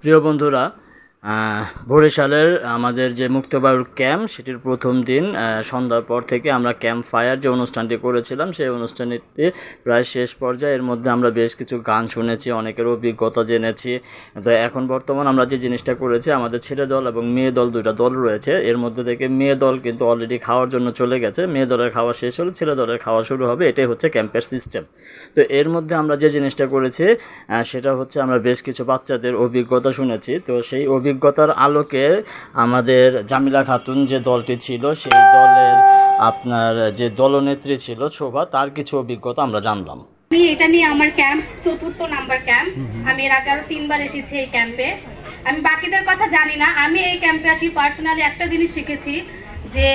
প্রিয় বন্ধুরা, বরিশালের আমাদের যে মুক্তবায়ুর ক্যাম্প সেটির প্রথম দিন সন্ধ্যার পর থেকে আমরা ক্যাম্প ফায়ার যে অনুষ্ঠানটি করেছিলাম সেই অনুষ্ঠানটি প্রায় শেষ পর্যায়ে। এর মধ্যে আমরা বেশ কিছু গান শুনেছি, অনেকের অভিজ্ঞতা জেনেছি। তো এখন বর্তমান আমরা যে জিনিসটা করেছি, আমাদের ছেলে দল এবং মেয়ে দল দুইটা দল রয়েছে। এর মধ্যে থেকে মেয়ে দল কিন্তু অলরেডি খাওয়ার জন্য চলে গেছে। মেয়ে দলের খাওয়া শেষ হলে ছেলে দলের খাওয়া শুরু হবে। এটাই হচ্ছে ক্যাম্পের সিস্টেম। তো এর মধ্যে আমরা যে জিনিসটা করেছি সেটা হচ্ছে আমরা বেশ কিছু বাচ্চাদের অভিজ্ঞতা শুনেছি। তো সেই অভিজ্ঞতার আলোকে আমাদের জামিলা খাতুন যে দলটি ছিল সেই দলের আপনার যে দলনেত্রী ছিল শোভা, তার কিছু অভিজ্ঞতা আমরা জানলাম। আমি এটা নিয়ে আমার ক্যাম্প ৪র্থ নাম্বার ক্যাম্প। আমি এর আগে আরো 3বার এসেছি এই ক্যাম্পে। আমি বাকিদের কথা জানি না। আমি এই ক্যাম্পে আসি পার্সোনালি একটা জিনিস শিখেছি যে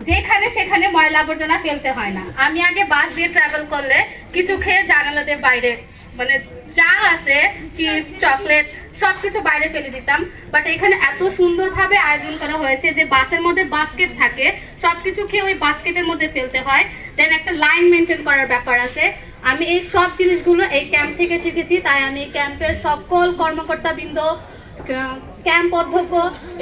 যেখানে সেখানে ময়লা আবর্জনা ফেলতে হয় না। আমি আগে বাস দিয়ে ট্রাভেল করলে কিছু খেয়ে জানালাদের বাইরে মানে যা আছে চিপস চকলেট সব কিছু বাইরে ফেলে দিতাম। বাট এখানে এত সুন্দরভাবে আয়োজন করা হয়েছে যে বাসের মধ্যে বাস্কেট থাকে, সব কিছু খেয়ে ওই বাস্কেটের মধ্যে ফেলতে হয়। দেন একটা লাইন মেনটেন করার ব্যাপার আছে। আমি এই সব জিনিসগুলো এই ক্যাম্প থেকে শিখেছি। তাই আমি ক্যাম্পের সকল কর্মকর্তাবৃন্দ, ক্যাম্প অধ্যক্ষ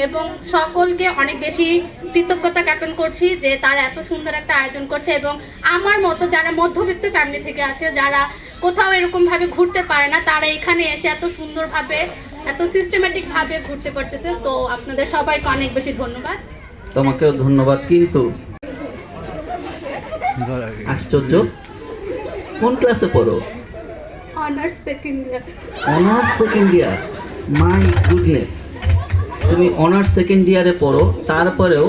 এবং সকলকে অনেক বেশি কৃতজ্ঞতা জ্ঞাপন করছি যে তারা এত সুন্দর একটা আয়োজন করছে। এবং আমার মতো যারা মধ্যবিত্ত ফ্যামিলি থেকে আছে, যারা কোথাও এরকমভাবে ঘুরতে পারে না, তারা এখানে এসে এত সুন্দরভাবে এত সিস্টেম্যাটিকভাবে ঘুরতে পারতেছে। তো আপনাদের সবাইকে অনেক বেশি ধন্যবাদ। তোমাকেও ধন্যবাদ। কিন্তু আশ্চর্য, কোন ক্লাসে পড়ো? Honours second year. Honours second year? My goodness, তুমি অনার্স সেকেন্ড ইয়ারে পড়ো, তারপরেও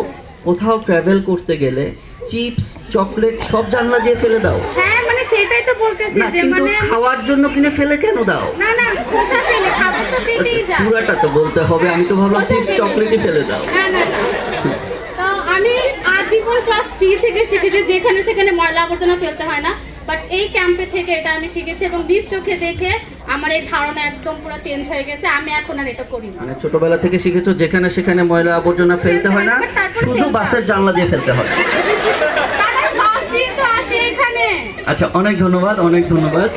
কোথাও ট্রাভেল করতে গেলে চিপস চকলেট সব জানলা দিয়ে ফেলে দাও? হ্যাঁ, মানে সেটাই তো বলতেছি না, যে কিন্তু মানে খাওয়ার জন্য কিনে ফেলে কেন দাও? না না, খোসা ফেলে খাবার তো পেটেই যায়। পুরাটা তো বলতে হবে। আমি তো ভাবলাম চিপস চকলেটই ফেলে দাও। না না না, তো আমি আজীবন ক্লাস 3 থেকে শিখেছি যেখানে সেখানে ময়লা আবর্জনা ফেলতে হয় না। বাট এই ক্যাম্পে থেকে এটা আমি শিখেছি এবং নিজ চোখে দেখে আমার এই ধারণা একদম পুরো চেঞ্জ হয়ে গেছে। আমি এখন আর এটা করি না। মানে ছোটবেলা থেকে শিখেছো যেখানে সেখানে ময়লা আবর্জনা ফেলতে হয় না, শুধু বাসের জানলা দিয়ে ফেলতে হয়। তারা বাস দিয়ে তো আসে এখানে। আচ্ছা, অনেক ধন্যবাদ, অনেক ধন্যবাদ।